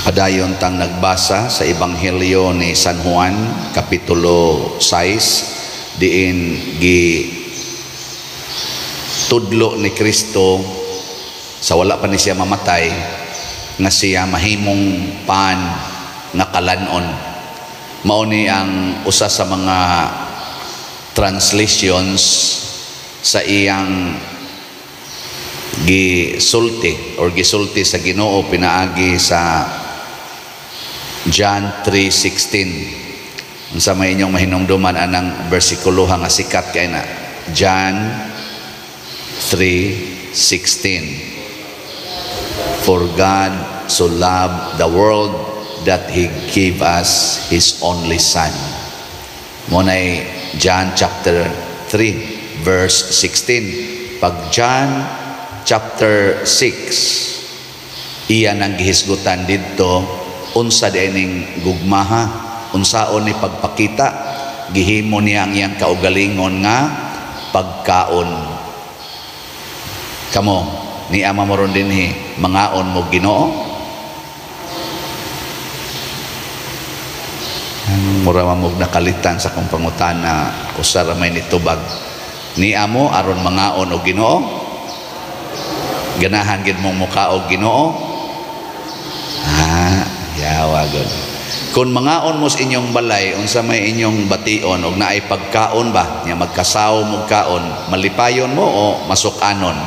Padayon tang nagbasa sa Ebanghelyo ni San Juan kapitulo 6 diin gi tudlo ni Kristo sa wala pa ni siya mamatay nga siya mahimong pan nga kalanon. Mao ni ang usa sa mga translations sa iyang gisulti sa Ginoo pinaagi sa John 3:16. Unsa may inyong mahinungduman anang bersikulo nga sikat kay na John 3:16. For God so loved the world that He gave us His only Son. Munay John chapter 3 verse 16. Pag John chapter 6 iya nang gihisgutan didto unsa diining gugmaha, unsaon ni pagpakita, gihimo niya ang iyang kaugalingon nga pagkaon. Kamo ni ama moron dinhi mangaon mo Ginoo. Mura mo nakalitan sa kong pangutana usara may nitubag. Ni amo aron mangaon og Ginoo. Ganahan gid mong mukaog Ginoo. Yawa gud. Kung mangaon mo sa inyong balay, unsa may inyong bation og naay pagkaon ba, nya magkasaw mo kaon, malipayon mo o masukanon?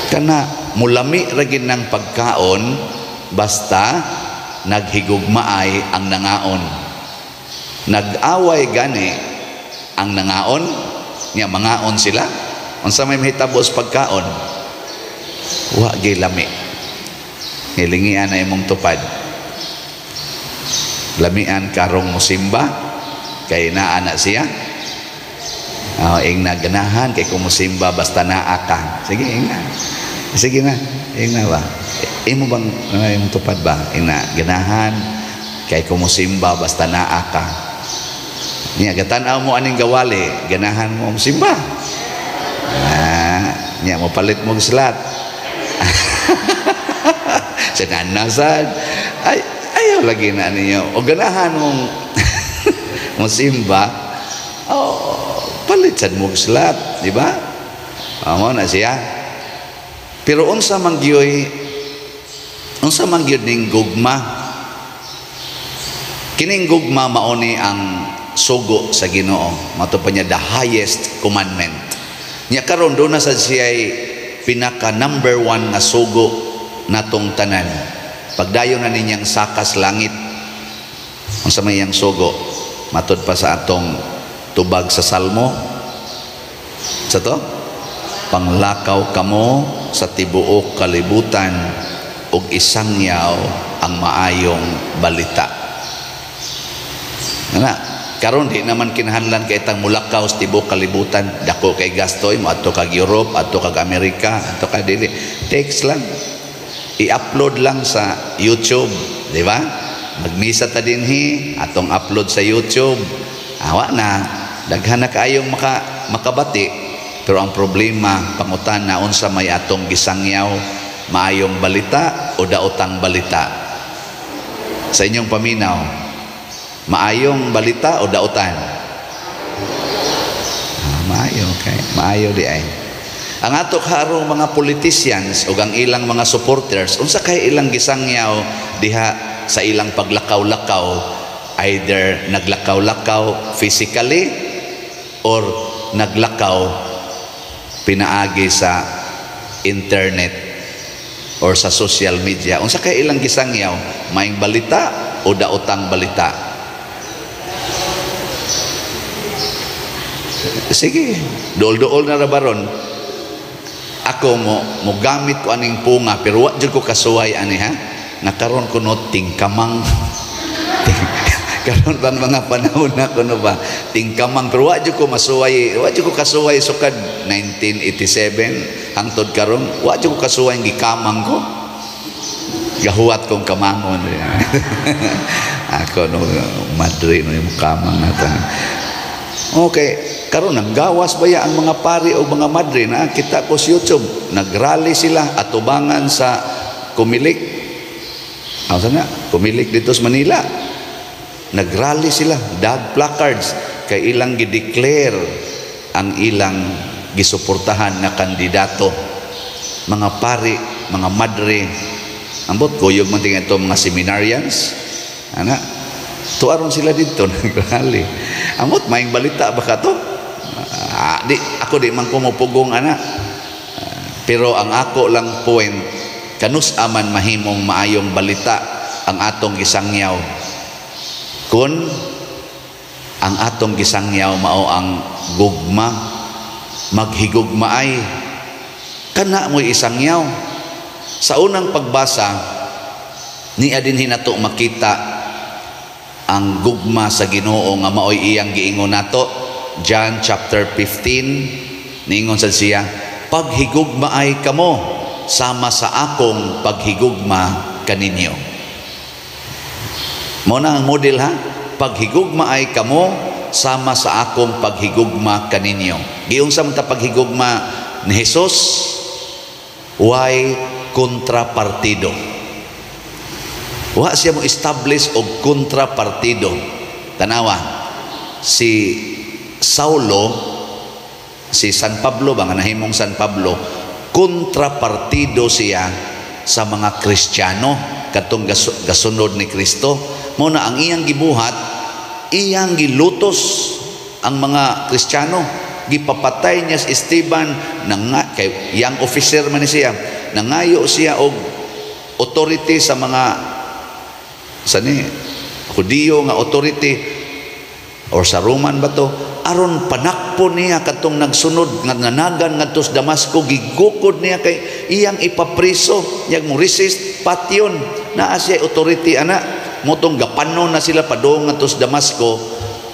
Kana mulami ra gid ng pagkaon basta naghigugmaay ang nangaon. Nag-away gani ang nangaon, nya mangaon sila. Unsa may mahitabo sa pagkaon? Wa gyud lami. Hilingian na imong tupad. Lamian karong musimba kay naa na siya. Ing naganahan kay kung musimba basta naa ka. Sige, ing na. Sige na. Ing na ba? Imo bang imong tupad ba? Ing na ganahan kay kung musimba basta naa ka. Nya gatan-aw mo aning gawali, ganahan mo musimba. Nya mo palit mo slat. Sinanasan ayaw lagi na ninyo o ganahan mong musimba palitsan mo slat, di ba? Amo na siya. Pero unsa man gyud ning gugma, kining gugma mauni ang sugo sa Ginoo, mato pa niya the highest commandment nya. Karon do na sa siya pinaka number 1 nga sugo natong tanan. Pagdayon na ninyang sakas langit, ang sa mayang sugo matod pa sa atong tubag sa Salmo sa to, panglakaw kamo sa tibuok kalibutan ug isangyaw ang maayong balita. Karon di naman kinahanglan kay itang mulakaw sa tibuok kalibutan, dako kay gastoy mo adto kag Europe, adto kag Amerika, adto kag dili. Text lang, i-upload lang sa YouTube, di ba? Magmisa ta dinhi, atong upload sa YouTube. Awa na, daghan na kaayong makabati. Pero ang problema, pangutan na unsa may atong gisangyaw, maayong balita o daotang balita. Sa inyong paminaw, maayong balita o daotan? Maayo, okay. Maayo di ay. Ang ato karong mga politicians o ang ilang mga supporters, unsa kay ilang gisangyaw diha sa ilang paglakaw-lakaw, either naglakaw-lakaw physically or naglakaw pinaagi sa internet or sa social media. Unsa kay ilang gisangyaw, maayong balita o daotang balita? Sige, dool-dool na ra baron. Ako mo gamit ko aning punga pero wa jud ko kasuway ani ha. Nakaron ko no tingkamang. Karon bang mga panahon na kuno ba tingkamang pero wa jud ko masuway, wa jud ko kasuway sukad 1987 hangtod karon wa jud ko kasuway gikamang ko. Gahuwat kong kamangon. Ako no Madrid no kamang naton. Okay. Karon naggawas baya ang mga pari o mga madre na kita ko sa YouTube, nagrally sila atubangan sa Kumilik Ang sana, pumilik dito sa Manila. Nagrally sila, dag placards, kay ilang gideclare ang ilang gisuportahan na kandidato. Mga pari, mga madre, ambot kuyog man tingin ito mga seminarians, ana, tuaron sila dito, nagrally. Ambot, maing balita ba ka to? Ako di man kumupugong, ana. Pero ang ako lang point, kanus aman mahimong maayong balita ang atong gisangyaw. Kun ang atong gisangyaw mao ang gugma, maghigugma ay kana mo'y isangyaw. Sa unang pagbasa, ni adin hinato makita ang gugma sa Ginoo nga maoy iyang giingon nato. John chapter 15, niingon sa siya, paghigugma ay kamo sama sa akong paghigugma kaninyo. Mo na ang model ha, paghigugma ay kamo sama sa akong paghigugma kaninyo. Giunsa man ta paghigugma ni Hesus? Why kontrapartido? Wa siya mo establish og kontrapartido. Tanawa, si Saulo, si San Pablo, nga nahimong San Pablo, kontrapartido siya sa mga Kristiyano katong gasunod ni Kristo. Muna ang iyang gibuhat, iyang gilutos ang mga Kristiyano. Gipapatay niya si Esteban, kay young officer man siya, nangayo siya og authority sa mga Hudiyo nga authority or sa Roman ba to, aron panakpo niya katong nagsunod nga nanagan ngadto sa Damasco, gigukod niya kay iyang ipapriso, yag mo resist patyon na siya authority ana, motong gapanon na sila padong ngadto sa Damasco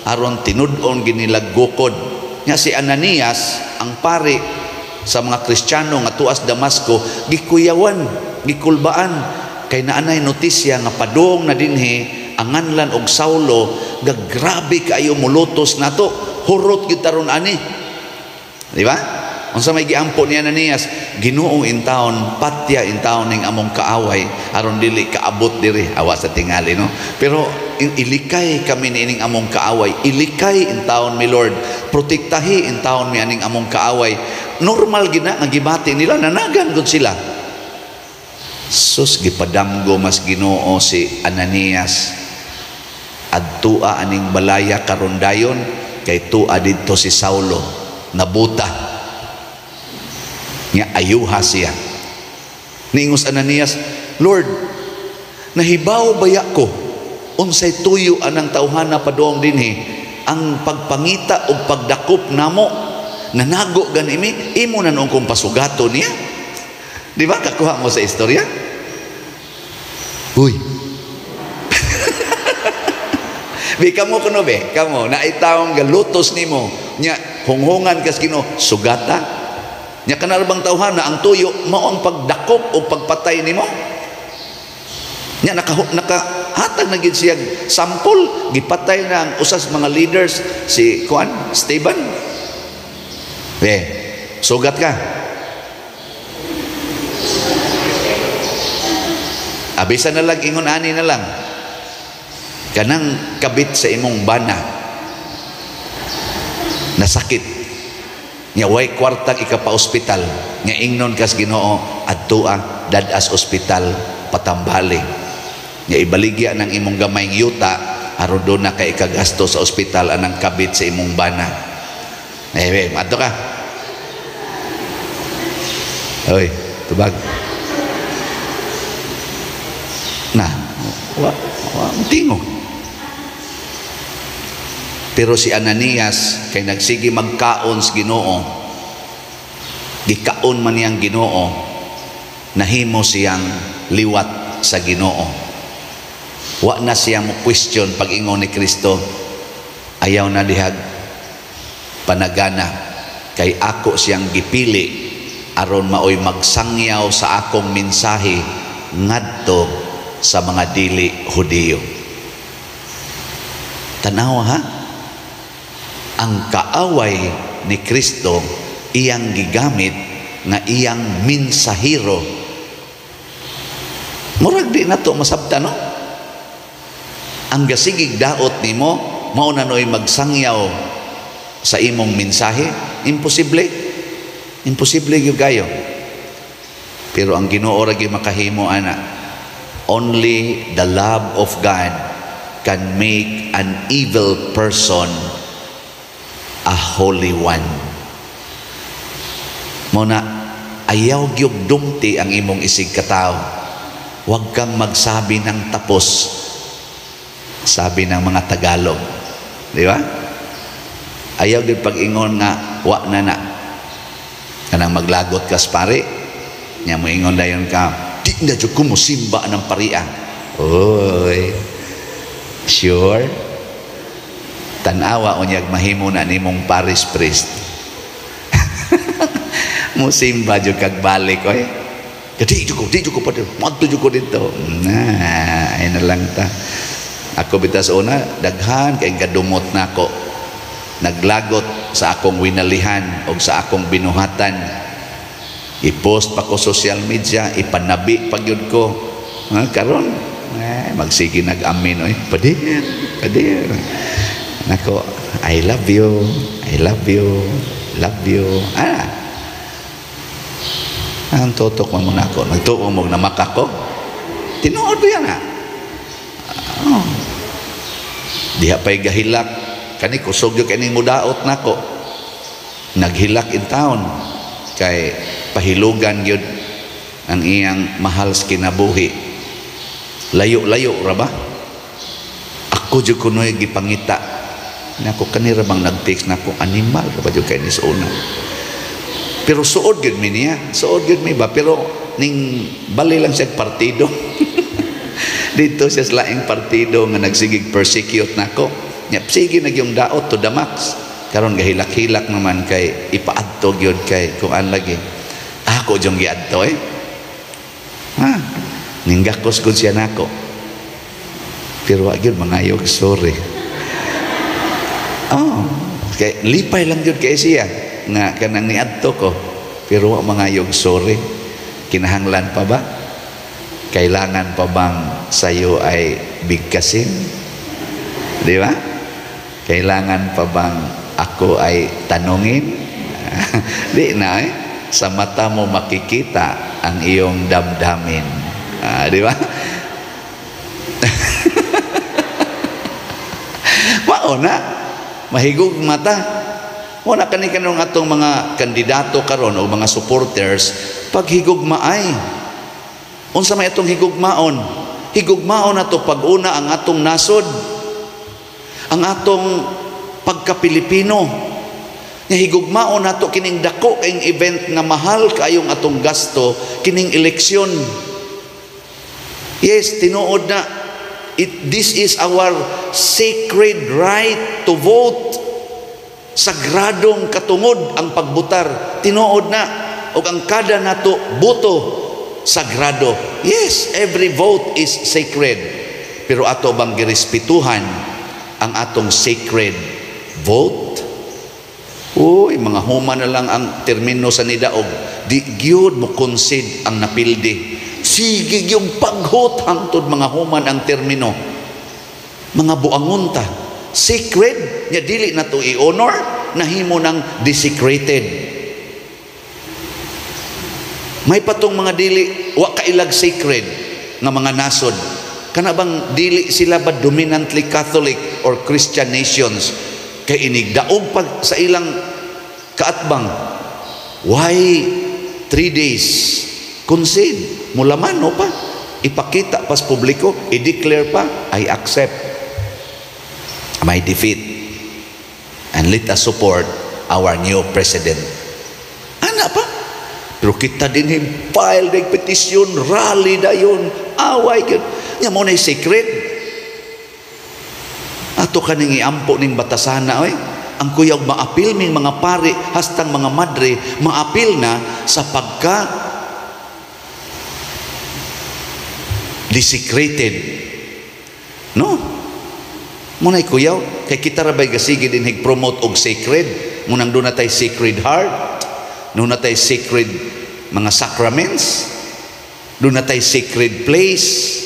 aron tinud-on ginilag gukod. Nya si Ananias ang pari sa mga Kristiyano nga tuas Damasco, gikuyawan, gikulbaan kay naanay notisya nga padong na dinhi ang nganlan og Saulo, gagrabe kaayo mulutos nato, hurot gyud taron ani. Di ba? Unsa may giampo ni Ananias, Ginoo in town, patya in town ning among kaaway aron dili kaabot diri awa sa tingali, no? Pero ilikay kami niining among kaaway, ilikay in town mi Lord, protektahi in town mi aning among kaaway. Normal gina nga gibati nila, nanagan gud sila. Sus, gipadamgo mas Ginoo si Ananias adtua aning balaya karon dayon kay tua didto si Saulo nabuta nya ayuha siya. Niingos Ananias, Lord, nahibaw baya ko unsay tuyo anang tawhana padong dinhi, ang pagpangita o pagdakop namo nanago ganimi, imo na noong kung pasugato niya. Di ba kakuha mo sa istorya? Uy. Bi kamo kuno be, kamo naitawong galutos nimo nya hunghungan kas Ginoo sugata. Nya kanal bang tawhana ang tuyo mao ang pagdakop o pagpatay nimo? Nya nakahatag na gid siya sample, gipatay na ang usas mga leaders si Esteban. Sugat ka. Abisa na lang, ingon ani na lang. Kanang kabit sa imong bana nasakit. Nya way kwartang ikapa-ospital. Nya ingnon kas Ginoo adtua dadas ospital patambali. Nya ibaligya ng imong gamayng yuta aron do na kay ikagasto sa ospital anang kabit sa imong bana. Mato ka. Oy, tubag. Na, tingo. Pero si Ananias kay nagsige magkaon sa Ginoo, gikaon man niyang Ginoo, nahimo siyang liwat sa Ginoo. Wa na siya mo question pag ingon ni Kristo, ayaw na dihag panagana kay ako siyang gipili aron maoy magsangyaw sa akong mensahe ngadto sa mga dili Hudiyo. Tanaw ha, ang kaaway ni Kristo iyang gigamit nga iyang mensahero Murag di na to masabta, no? Ang gasigig daot nimo mao na noy magsangyaw sa imong mensahe. Imposible. Imposible gyud kayo. Pero ang Ginoo ra gyud makahimo ana. Only the love of God can make an evil person a holy one. Mao na ayaw gyud dumti ang imong isig katao. Huwag kang magsabi ng tapos, sabi ng mga Tagalog, di ba? Ayaw gyud pag-ingon nga wa na kanang maglagot kas pare nya mo ingon dayon ka, di na jud ko mosimba ng parian. Oy, sure? Tanawa unyag mahimo na nimong parish priest. Musimba jud kag balik oy. Di jud ko pa madto jud ko dito. Nah, ay na lang ta. Ako bitas una daghan kay gadumot nako. Naglagot sa akong winalihan o sa akong binuhatan. I-post pa ko social media, ipanabi pa gyud ko. Karon magsige nag-amin oy. Padir. Nako, I love you. Ang totok mo na ako. Nagtuo mo na makako. Tinuod mo yan ha. Diha pa'y gahilak. Kani kusog yung kaning mudaot na ko. Naghilak in town. Kay pahilugan yun ang iyang mahal sa kinabuhi. Layo-layo ra ba? Ako dyan kunoy gipangita. Nako kanira bang nag-text na ako, animal ra ba dyan kayo ni sa una. Pero suod yun mi niya. Suod yun mi ba? Pero ning bali lang siya partido. Dito siya sa laing partido nga nagsigig persecute nako. Sige na yung daot to the max. Karon gahilak-hilak naman kay ipaadto gyud kay kung an lagi. Ako jong giadto ninggakos gud siya nako. Pero wa gyud mangayog, sorry. Kay lipay lang gyud kay siya nga kanang niadto ko. Pero wa mangayog, sorry. Kinahanglan pa ba? Kailangan pa bang sayo ay bigkasin? Di ba? Kailangan pa bang ako ay tanungin? Di na sa mata mo makikita ang iyong damdamin. Di ba? Mauna, mahigog mata. Muna kani-kanong atong mga kandidato karon o mga supporters, paghigugmaay. Unsa may atong higugmaon? Higugmaon na to pag-una ang atong nasod, ang atong pagka-Pilipino. Nga higugmaon na to kining dako kayong event nga mahal kayong atong gasto, kining eleksyon. Yes, tinuod na. This is our sacred right to vote. Sagradong katungod ang pagbutar. Tinuod na. O ang kada nato boto sagrado. Yes, every vote is sacred. Pero ato bang girespetuhan ang atong sacred vote? Uy, mga human na lang ang termino sa nidaog. Di gyud mo concede ang napildi. Sige yung paghot hangtod mga human ang termino. Mga buangunta. Sacred, nya dili na to i-honor, nahimo ng desecrated. May patong mga dili wa kailag sacred nga mga nasod. Kana bang dili sila ba dominantly Catholic or Christian nations? Kay inigdaog pag sa ilang kaatbang. Why 3 days? Concede, mulaman no pa. Ipakita pas publiko, i-declare pa, I accept my defeat and let us support our new president. Ana pa? Pero kita din file ng petisyon, rally dayon, away yun. Nga mo na secret. Ato ka nang iampo ng batasana, ang kuyaw maapil ng mga pari, hastang mga madre, maapil na sa pagka desecrated. No? Muna'y kuyaw, kay kita rabay gasigi din hig-promote og sacred. Munang doon na tayo sacred heart, doon na tayo sacred mga sacraments. Doon na tay sacred place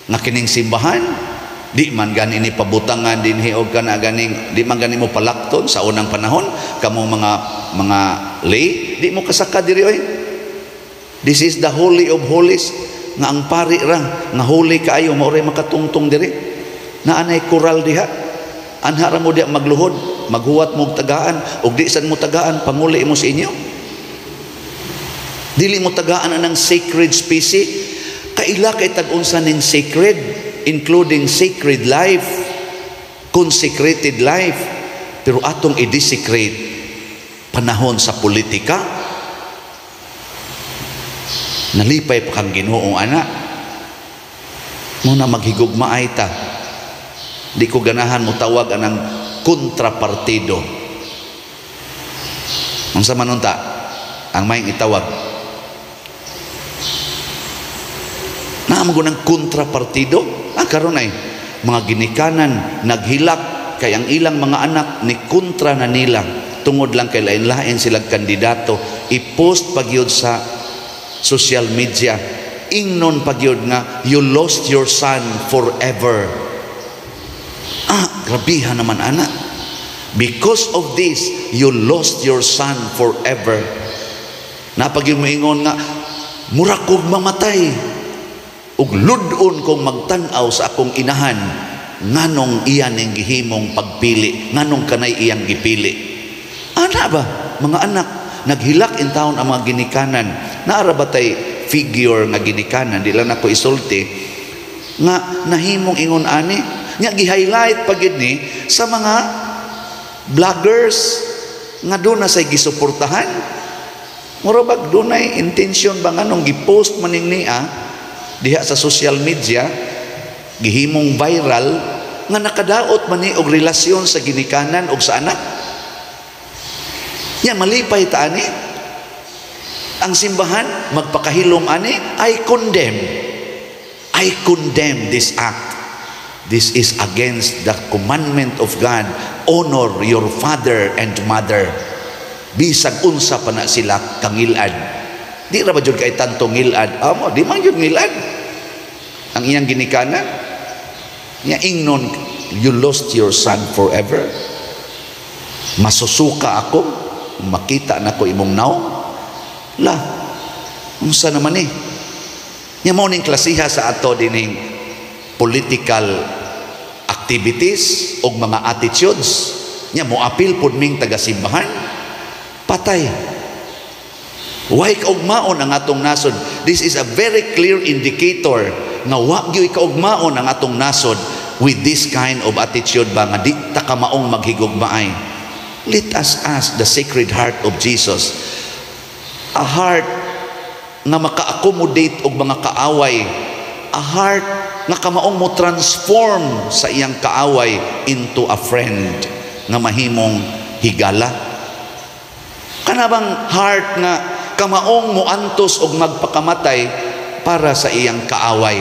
nga kining simbahan. Di man gani ni pabutangan dinhi og kana ganing, di man gani mo palakton sa unang panahon kamong mga lay, di mo kasaka diri oy. This is the holy of holies nga ang pari ra nga holy kaayo mao ray makatungtong diri. Naanay koral diha. Anha ra mo diha magluhod, maghuwat mo og tagaan, ug di sad mo tagaan panguli mo sa inyo. Dili mo tagaan anang sacred species. Kaila kay tag-unsa ning sacred, including sacred life, consecrated life. Pero atong i-desecrate panahon sa politika. Nalipay pa kang Ginoo ana. Muna maghigugmaay ta. Di ko ganahan mo tawag anang kontrapartido. Ang sa manunta, ang may itawag na mo ng kontrapartido. Karon ay mga ginikanan naghilak kay ang ilang mga anak ni kontra na nila tungod lang kay lain-lain silang kandidato. I-post pagyud sa social media, ingnon pagyud nga you lost your son forever. Grabihan naman anak. Because of this, you lost your son forever. Napagyud mo ingon nga mura kog mamatay ug ludon kong magtan-aw sa akong inahan nganong iyan ang gihimong pagpili, nganong kanay iyang gipili. Ana ba mga anak, naghilak in taon ang mga ginikanan. Naara ba tay figure nga ginikanan, di lang ako isulti nga nahimong ingon ani nya gi-highlight pagid ni sa mga vloggers nga doon na say gisuportahan. Murabag dunay intention ba nganong gi-post maning niya diha sa social media, gihimong viral nga nakadaot man ni og relasyon sa ginikanan og sa anak. Nya malipay ta ani. Ang simbahan magpakahilom ani, I condemn this act. This is against the commandment of God. Honor your father and mother. Bisag unsa pa na sila kangilad. Di ra ba jud kay tanto ngilad? Amo, di man jud ngilad. Ang iyang ginikanan niya ingnon, you lost your son forever. Masusuka ako makita nako imong naong. La, unsa naman ni? Nya mao ning klasiha sa ato dining political activities og mga attitudes. Nya mo apil pud ming taga-simbahan. Patay. Way kaugmaon ang atong nasod. This is a very clear indicator nga wa gyud kaugmaon ang atong nasod with this kind of attitude ba nga di ta ka maong maghigugmaay. Let us ask the Sacred Heart of Jesus, a heart nga maka-accommodate og mga kaaway, a heart nga kamaong mo transform sa iyang kaaway into a friend nga mahimong higala. Kanabang heart nga kamaong mo antos og magpakamatay para sa iyang kaaway,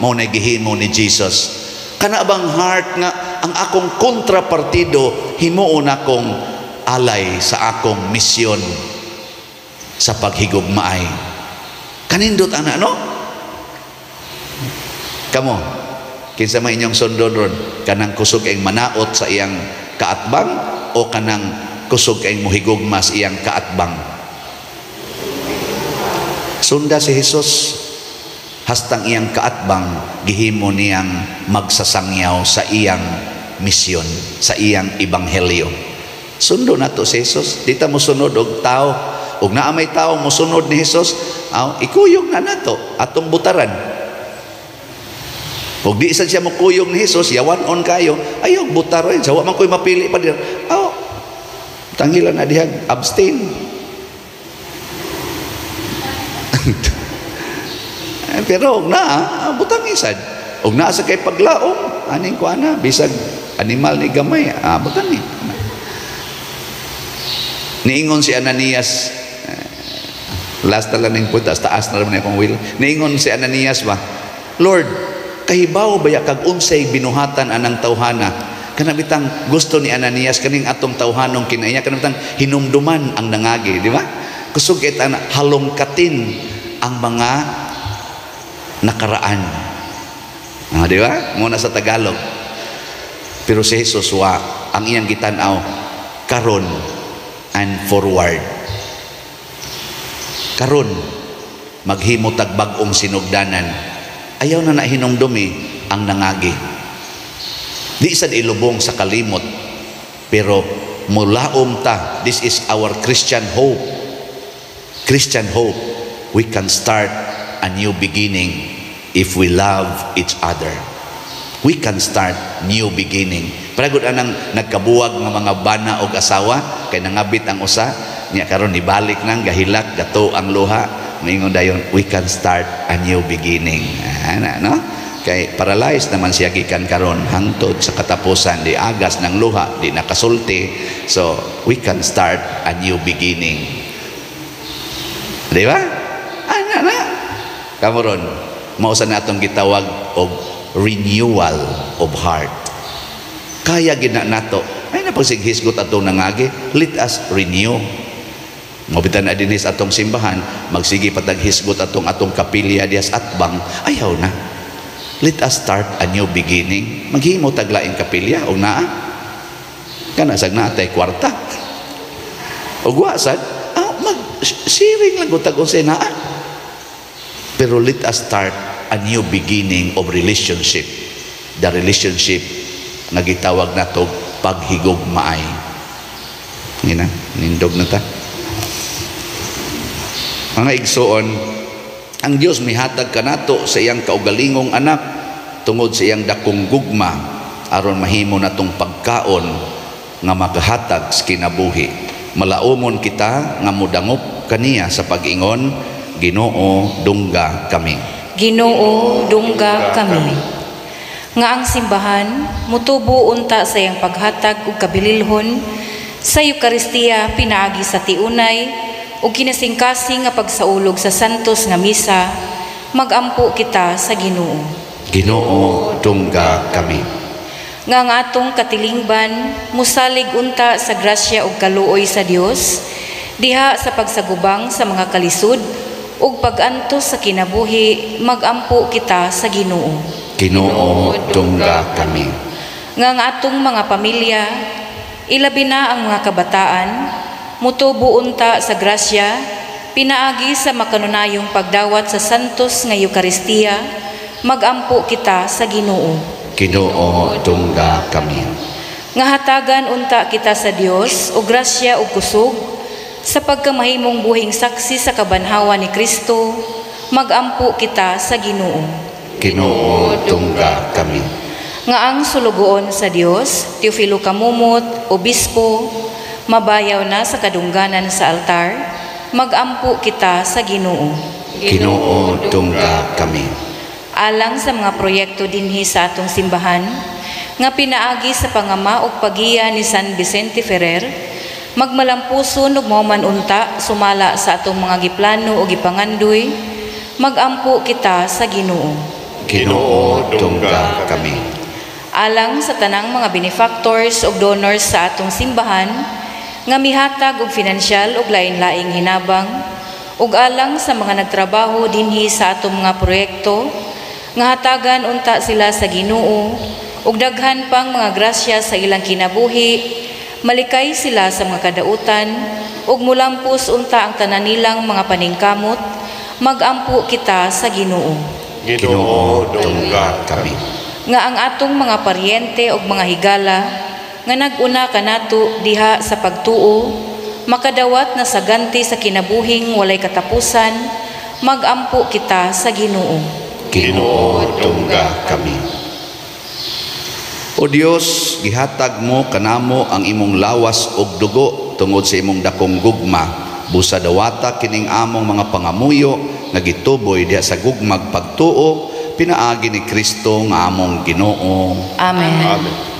mao na gihimo ni Jesus. Kana bang heart nga ang akong kontrapartido himuon akong alay sa akong misyon sa paghigugmaay. Kanindot ana no? Kamo kinsa may inyong sundon ron, kanang kusog kay manaot sa iyang kaatbang o kanang kusog kay muhigugma sa iyang kaatbang? Sunda si Jesus hastang iyang kaatbang, gihimo niyang magsasangyaw sa iyang misyon, sa iyang ebanghelyo. Sundo na to si Jesus. Di ta mo sunod og tao. Og naa may tao mo sunod ni Jesus, ikuyog na nato atong butaran. Og di sad siya mo kuyog ni Jesus, yawan on kayo, ayog butaran. Sawa man ko'y mapili pa dir. Tangilan na dihag, abstain. Pero og na butang isad, og na sa kay paglaom aning ko ana bisag animal ni gamay butang ni. Niingon si Ananias, last na lang ning punta taas na naman akong will. Niingon si Ananias ba, Lord, kahibaw baya kag unsay binuhatan anang tawhana? Kanabitang gusto ni Ananias kaning atong tawhanong kinaiya, kanabitang hinumduman ang nangagi, di ba? Kusog kita na halongkatin ang mga nakaraan. Di ba? Muna sa Tagalog. Pero si Jesus wa ang iyang gitanaw karon and forward. Karon maghimo tag bag-ong sinugdanan. Ayaw na hinumdumi ang nangagi. Di sad ilubong sa kalimot, pero mulaom ta. This is our Christian hope. Christian hope. We can start a new beginning if we love each other. We can start new beginning. Paragod anang nagkabuwag ng mga bana o asawa, kay nangabit ang usa, niya karon ibalik nang gahilak, gato ang luha, maingon dayon, we can start a new beginning. No? Kay paralyzed naman siya gikan karon hangtod sa katapusan, di agas ng luha, di nakasulti. So we can start a new beginning. Di ba? Na. Kamuron, mausa na atong gitawag og renewal of heart. Kaya gina nato. Ay na pagsighisgot atong nangagi, let us renew. Mabitan na dinis atong simbahan, magsigi pataghisgot atong kapilya dias atbang, ayaw na. Let us start a new beginning. Maghimo taglaing kapilya o naa. Kana sag natay kwarta. O guasad, mag-sharing lang utag unsay naa. Pero let us start a new beginning of relationship. The relationship nga gitawag nato paghigugmaay. Ngina, nindog na ta. Mga igsoon, ang Dios mihatag kanato sa iyang kaugalingong anak tungod sa iyang dakong gugma aron mahimo natong pagkaon nga makahatag sa kinabuhi. Malaumon kita nga mudangop kaniya sa pag-ingon, Ginoo dungga kami. Ginoo dungga kami. Nga ang simbahan mutubo unta sa iyang paghatag ug kabililhon sa Eucharistia pinaagi sa tiunay ug kinasingkasing nga pagsaulog sa santos nga misa, magampo kita sa Ginoo. Ginoo dungga kami. Nga ang atong katilingban musalig unta sa grasya ug kaluoy sa Dios diha sa pagsagubang sa mga kalisud ug pag-antos sa kinabuhi, magampo kita sa Ginoo. Ginoo dungga kami. Nga ang atong mga pamilya, ilabi na ang mga kabataan, mutubo unta sa grasya, pinaagi sa makanunayong pagdawat sa santos nga Eucharistia, magampo kita sa Ginoo. Ginoo dungga kami. Nga hatagan unta kita sa Dios o grasya o kusog sa pagkamahimong buhing saksi sa kabanhawa ni Kristo, magampo kita sa Ginoo. Ginoo dungga kami. Nga ang sulugoon sa Dios, Teofilo Kamumot, Obispo, mabayaw na sa kadungganan sa altar, magampo kita sa Ginoo. Ginoo dungga kami. Alang sa mga proyekto dinhi sa atong simbahan, nga pinaagi sa pangama ug pagiya ni San Vicente Ferrer, magmalampuson ug mauman unta sumala sa atong mga giplano ug gipangandoy, magampo kita sa Ginoo. Ginoo dungga kami. Alang sa tanang mga benefactors ug donors sa atong simbahan nga mihatag og finansyal ug lain-laing hinabang, ug alang sa mga nagtrabaho dinhi sa atong mga proyekto nga hatagan unta sila sa Ginoo ug daghan pang mga grasya sa ilang kinabuhi, malikay sila sa mga kadautan ug mulampos unta ang tanan nilang mga paningkamot, magampo kita sa Ginoo. Ginoo dungga kami. Nga ang atong mga paryente ug mga higala nga nag-una kanato diha sa pagtuo, makadawat na sa ganti sa kinabuhing walay katapusan, magampo kita sa Ginoo. Ginoo dungga kami. O Dios, gihatag mo kanamo ang imong lawas ug dugo tungod sa imong dakong gugma. Busa dawata kining among mga pangamuyo nga gituboy diha sa gugmag pagtuo, pinaagi ni Kristo nga among Ginoo. Amen. Amen.